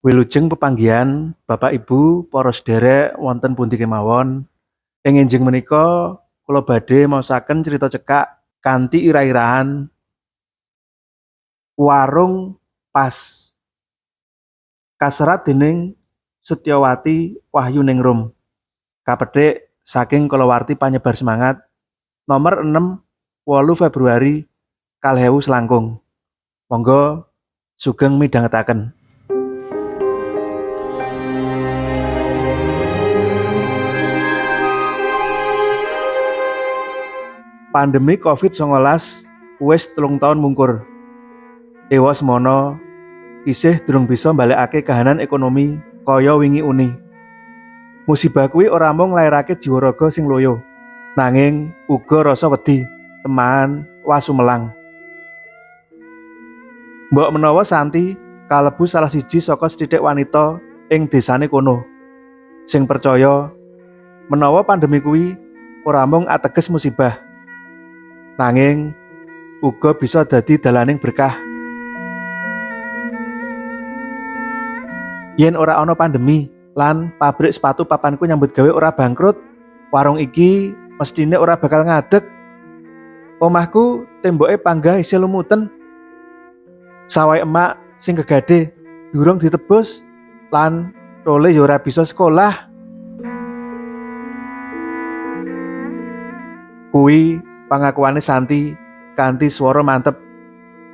Wilujeng pepanggihan Bapak Ibu para sedherek wonten pundi kemawon. Ing enjing menika kula badhe maosaken crita cekak kanthi irah-irahan Warung Pas kaserat dening Setyawati Wahyuningrum. Kapethik saking kalawarti panyebar semangat nomor 6 8 Februari 2000 selangkung. Monggo sugeng midhangetaken. Pandemi Covid-19 wis 3 taun mungkur. Ewa semono isih durung bisa mbalekake kahanan ekonomi kaya wingi uni. Musibah kuwi ora mung nglairake jiwa raga sing loyo, nanging uga rasa wedi, teman, wasumelang. Mbok menawa Santi kalebu salah siji saka sethithik wanita ing desane kono sing percaya menawa pandemi kuwi ora mung ateges musibah, nanging uga bisa dadi dalaning berkah. Yen ora ana pandemi lan pabrik sepatu papanku nyambut gawe ora bangkrut, warung iki mestine ora bakal ngadeg. Omahku temboke panggah isih lumuten. Sawai emak sing kegade durung ditebus lan Role ya ora bisa sekolah. Kuwi pangakuane Santi kanthi swara mantep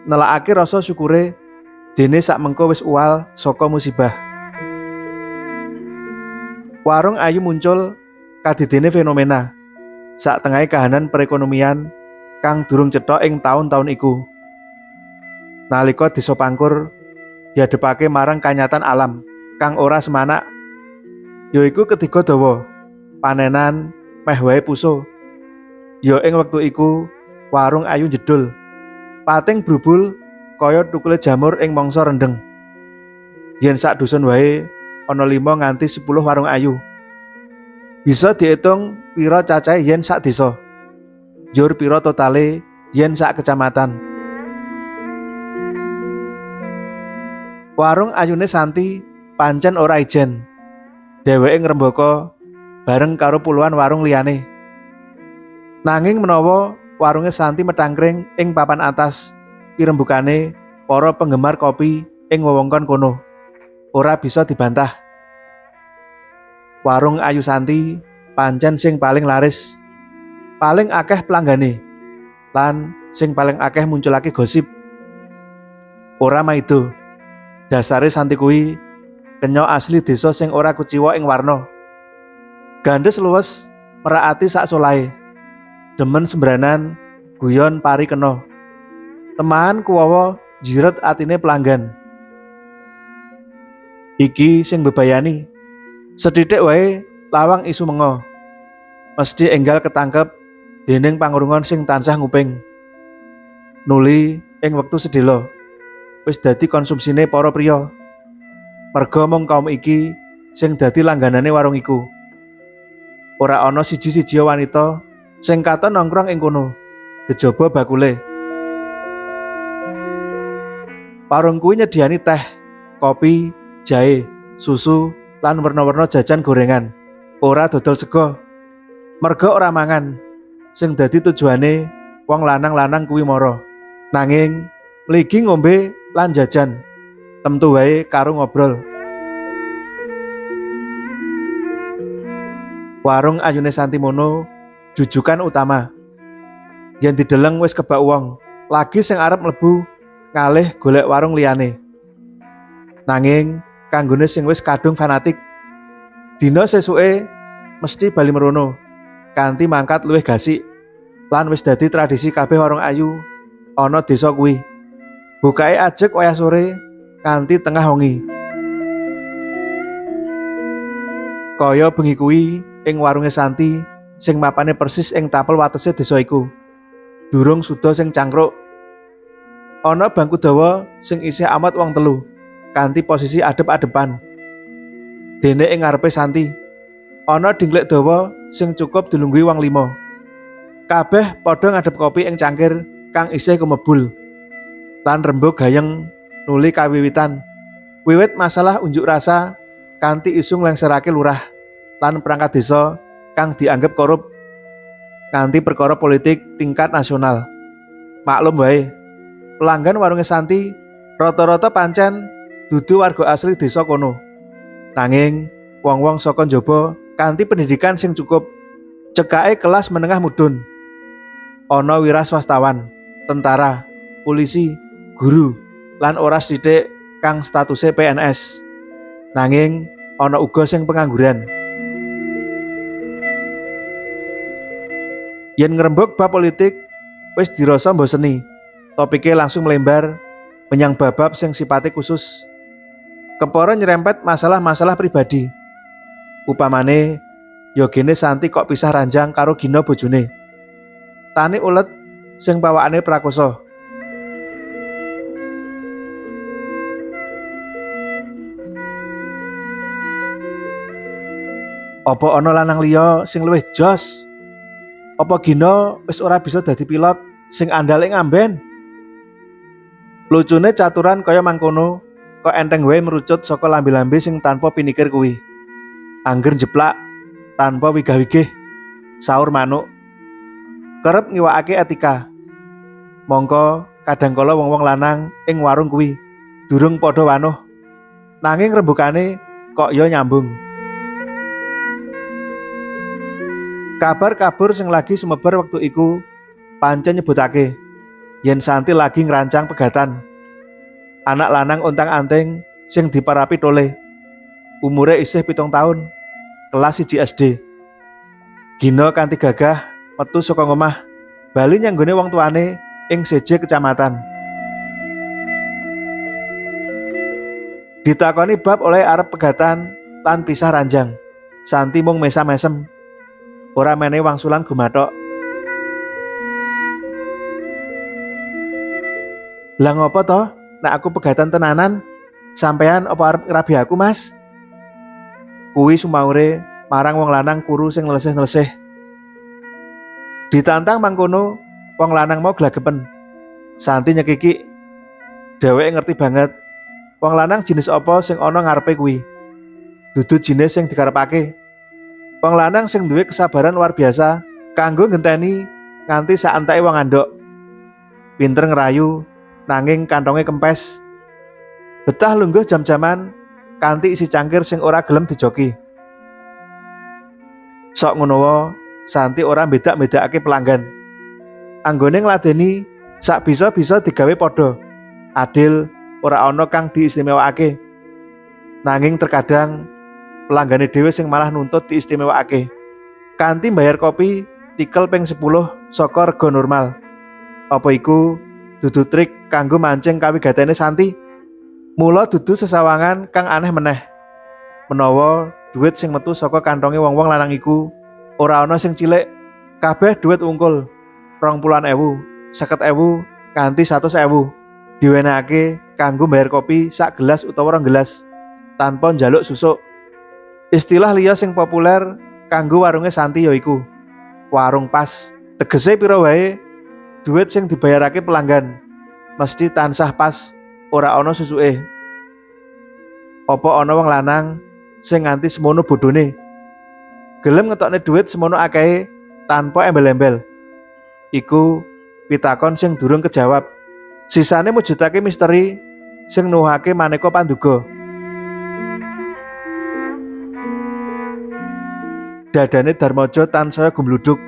nelakake rasa syukure dene sakmengko wis uwal saka musibah. Warung ayu muncul kadidene fenomena sak tengahe kahanan perekonomian kang durung cetha ing taun-taun iku. Nalika desa Pangkur dihadepake marang kanyatan alam kang ora semanak, yaiku ketiga dawa, panenan meh wae puso. Ya ing wektu iku warung ayu jedul, pating brubul kaya tukule jamur ing mangsa rendeng. Yen sak dusun wae ana 5 nganti 10 warung ayu. Bisa diitung pira cacahe yen sak desa. Njur pira totale yen sak kecamatan. Warung ayune Santi pancen ora ijen. Dheweke ngrembaka bareng karo puluhan warung liyane. Nanging menawa warunge Santi metangkring ing papan atas, pirembukane para penggemar kopi ing wewengkon kono ora bisa dibantah. Warung ayu Santi pancen sing paling laris, paling akeh pelanggane, lan sing paling akeh munculake gosip. Ora maido, dasare Santi kuwi kenya asli desa sing ora kuciwa ing warna. Gandes luwes merakaati sak solahe. Demen sembranan, guyon pari kena. Teman kuwawa jiret atine pelanggan. Iki sing bebayani. Sethithik wae lawang isu mengo. Mesti enggal ketangkep dening pangurungan sing tansah nguping. Nuli ing wektu sedhela wis dadi konsumsine para priya. Merga mung kaum iki sing dadi langganane warung iku. Ora ana siji-siji wanita sing katon nongkrong ing kono, kejaba bakule. Warung kuwi nyediani teh, kopi, jahe, susu, lan werna-werna jajan gorengan. Ora dodol sego. Merga ora mangan. Sing dadi tujuane wong lanang-lanang kuwi mara. Nanging mligi ngombe lan jajan. Temtu wae karo ngobrol. Warung ayune Santi mono jujukan utama. Yen dideleng wis kebak wong, lagi sing arep mlebu ngalih golek warung liyane. Nanging kanggone sing wis kadung fanatik, dina sesuke mesti bali merono kanthi mangkat luwih gasik. Lan wis dadi tradisi kabeh warung ayu ana desa kuwi. Bukae ajeg wayah sore kanthi tengah wengi. Kaya bengi kuwi ing warunge Santi sing mapane persis ing tapel watese desa iku. Durung suda sing cangkruk. Ana bangku dawa sing isih amat wong telu kanthi posisi adep-adepan. Dene ing ngarepe Santi ana dingklek dawa sing cukup dilungguhi wong 5. Kabeh padha ngadep kopi ing cangkir kang isih kumebul. Lan rembug gayeng nuli kawiwitan. Wiwit masalah unjuk rasa kanthi isu nglengserake lurah lan perangkat desa kang dianggep korup kanthi perkara politik tingkat nasional. Maklum wae, pelanggan warunge Santi rata-rata pancen dudu warga asli desa kono. Nanging wong-wong saka njaba kanthi pendidikan sing cukup, cekake kelas menengah mudhun. Ana wiraswastawan, tentara, polisi, guru, lan ora sithik kang statuse PNS. Nanging ana uga sing pengangguran. Yen ngrembug bab politik wis dirasa mboseni, topike langsung melembar menyang bab-bab sing sipate khusus. Kepara nyerempet masalah-masalah pribadi. Upamane yogene Santi kok pisah ranjang karo Gina bojone. Tani ulet sing pawakane prakoso. Apa ana lanang liya sing luwih jos? Apa Gina wis ora bisa dadi pilot sing andal ing amben? Lucune caturan kaya mangkono kok enteng wae merucut saka lambe-lambe sing tanpa pinikir kuwi. Angger jeplak tanpa wigah-wigih, saur Manuk. Kerep ngiwakake etika. Mongko kadangkala wong-wong lanang ing warung kuwi durung padha wanuh. Nanging rembugane kok ya nyambung. Kabar kabur sing lagi sumebar wektu iku pancen nyebutake yen Santi lagi ngerancang pegatan. Anak lanang ontang-anting sing diparapi tole. Umure isih 7 tahun, kelas 1 SD. Gina kanthi gagah metu saka ngomah, bali nyanggone wong tuane ing seje kecamatan. Ditakoni bab oleh arep pegatan lan pisah ranjang. Santi mung mesam-mesem. Ora menehi wangsulan gumathok. Lah ngopo to? Nek aku pegatan tenanan, sampean apa arep ngrabi aku, Mas? Kuwi sumaure marang wong lanang kuru sing nleseh-nleseh. Ditantang mangkono, wong lanang mau glagepen. Santi nyekiki. Dheweke ngerti banget wong lanang jenis apa sing ana ngarepe kuwi. Dudu jenis sing dikarepake. Wong lanang sing duwe kesabaran luar biasa kanggo ngenteni nganti sak antake wong andhok. Pinter ngerayu nanging kantonge kempes. Betah lungguh jam-jaman kanthi isi cangkir sing ora gelem dijoki. Sok ngono wae Santi ora bedak-bedakake pelanggan. Anggone ngladeni sak bisa-bisa digawe padha. Adil, ora ana kang diistimewakake. Nanging terkadang pelanggane dhewe sing malah nuntut diistimewakake. Kanthi mbayar kopi tikel ping 10 saka rega normal. Apa iku dudu trik kanggo mancing kawigatene Santi? Mula dudu sesawangan kang aneh meneh. Menawa duit sing metu saka kantonge wong-wong lanang iku ora ana sing cilik, kabeh duit ungkul. 20.000, 50.000, nganti 100.000 diwenehake kanggo mbayar kopi sak gelas utawa 2 gelas tanpa njaluk susuk. Istilah liya sing populer kanggo warunge Santi yaiku warung pas. Tegese pira wae duit sing dibayarake pelanggan mesti tansah pas, ora ana susuke. Apa ana wong lanang sing nganti semono bodhone gelem ngetokne duit semono akehe tanpa embel-embel? Iku pitakon sing durung kejawab. Sisane mujudake misteri sing nuwuhake maneka panduga. Dadane Darmaja tansaya gumludhuk.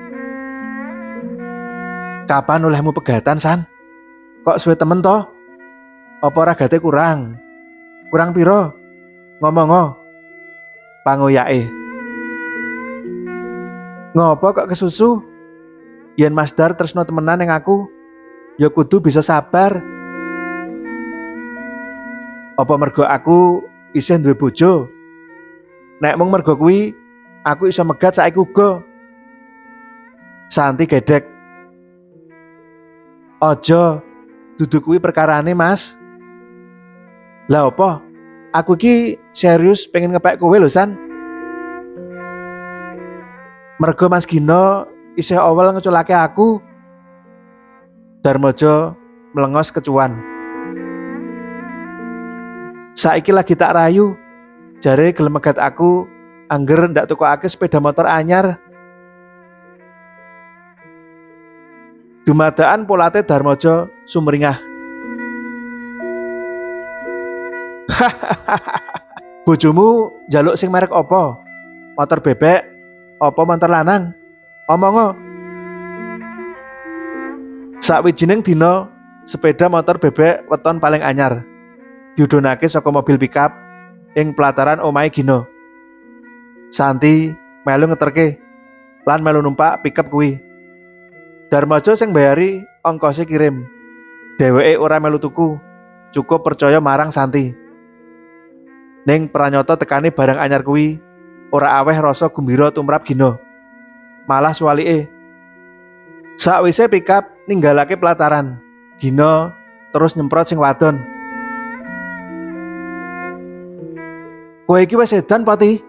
Kapan olehmu pegatan, San? Kok suwe temen to? Apa ragate kurang? Kurang piro? Ngomong-ngo. Pangoyake. Ngopo kok kesusu? Yen Mas Dar tresno temenan ning aku, ya kudu bisa sabar. Apa mergo aku isih duwe bojo? Nek mung mergo kuwi, aku iso megat saiki uga. Santi gedek. Aja, dudu kuwi perkarane, Mas. Lah apa? Aku iki serius pengen ngepek kowe lho, San. Mergo Mas Gina isih awal ngeculake aku. Darmaja melengos kecuan. Saiki lagi tak rayu, jare gelem megat aku angger ndak tukokake sepeda motor anyar. Dumadaan polate Darmaja sumringah. Bojomu njaluk sing merek apa? Motor bebek apa motor lanang? Omongo. Sakwijining dina, sepeda motor bebek weton paling anyar diudhunake saka mobil pickup ing pelataran omahe Gina. Santi melu ngeterke lan melu numpak pickup kuwi. Darmaja sing mbayari ongkose kirim. Dheweke ora melu tuku, cukup percaya marang Santi. Ning pranyata tekane barang anyar kuwi ora aweh rasa gumbira tumrap Gina. Malah suwalike. Sakwise pickup ninggalake pelataran, Gina terus nyemprot sing wadon. Kowe iki wis edan pati?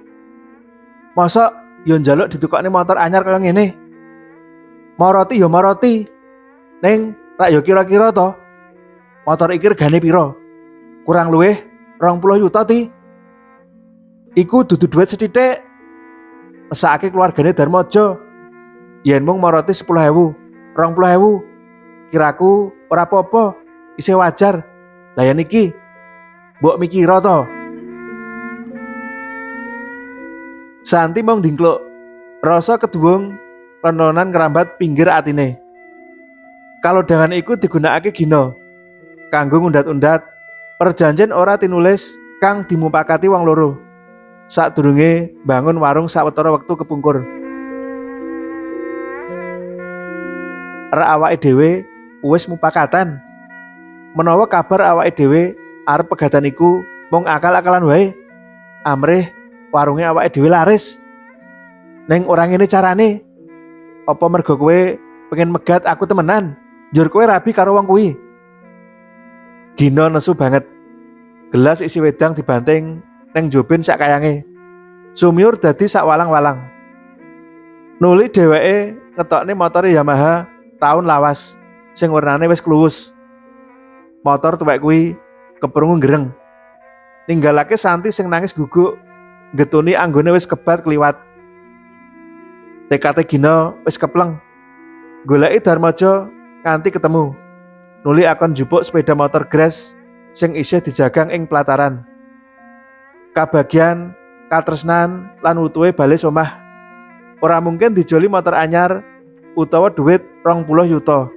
Mosok yo njaluk ditukokne motor anyar kaya ngene? Maroti yo maroti. Ning rak yo kira-kira to. Motor iki regane pira? Kurang luwih 20 juta ti. Iku dudu duit sethithik. Mesake keluargane Darmaja. Yen mung maroti 10.000, 20.000. Kiraku ora apa-apa, isih wajar. Lah yen iki mbok mikira to. Santi mung ndingkluk. Rasa keduwung lenonan ngrambat pinggir atine. Kalodhangan iku digunakake Gina kanggo ngundat-undat perjanjian ora tinulis kang dimupakati wong loro sadurunge bangun warung sawetara wektu kepungkur. Rak awake dhewe wis mupakatan. Menawa kabar awake dhewe arep pegatan iku mung akal-akalan wae. Amrih warunge awake dhewe laris. Ning ora ngene carane. Apa mergo kowe pengen megat aku temenan? Njur kowe rabi karo wong kuwi. Gina nesu banget. Gelas isi wedang dibanting neng jobin sak kayange. Sumiur dadi sak walang-walang. Nuli dheweke ngetokne motore Yamaha tahun lawas sing warnane wis kluwus. Motor tuwek kuwi keprungu ngereng. Ninggalake Santi sing nangis guguk, getuni anggone wis kebat kliwat. Tekate Gina wis kepleng. Goleki Darmaja nganti ketemu. Nuli akon njupuk sepeda motor Gres sing isih dijagang ing pelataran. Kabagyan, katresnan lan utuhe bali omah. Ora mungkin dijoli motor anyar utawa duit 20 yuta.